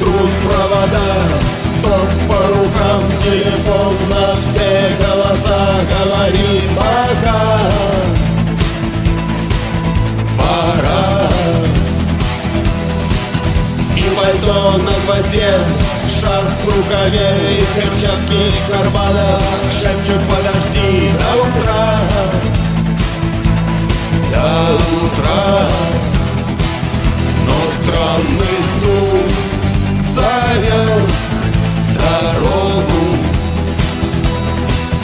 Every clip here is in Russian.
трут провода, ток по рукам, телефон на все голоса говорит пока. Пора. И пальто на гвозде, шарф в рукаве и перчатки в карманах шепчут: подожди до утра, до утра. Но странный стук зовет в дорогу.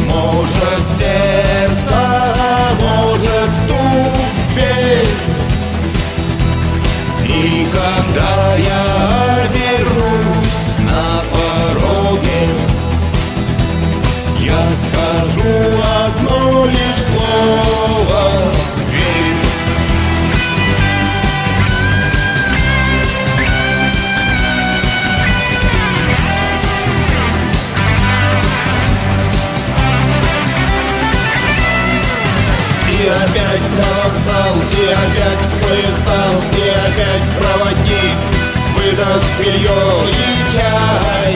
Может, сердце, может, стук в дверь. И когда я вернусь на пороге, я скажу одно лишь слово: верь. И опять на вокзал, и опять к поездам, и опять проводник выдаст белье и чай.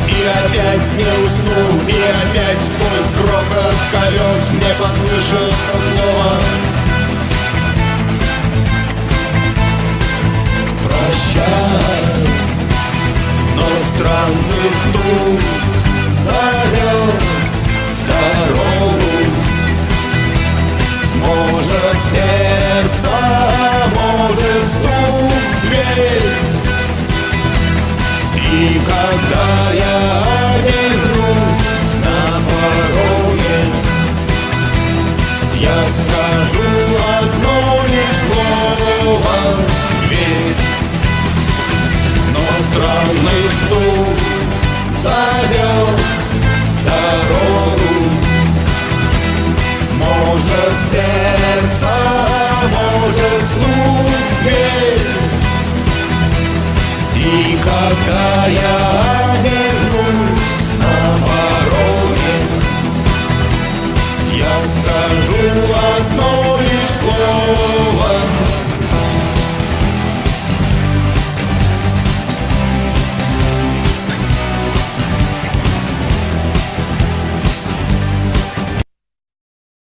И опять не усну, и опять сквозь грохот колес мне послышится слово: прощай. Но странный стук зовет в дорогу. Может, сердце, может, стук в дверь. И когда я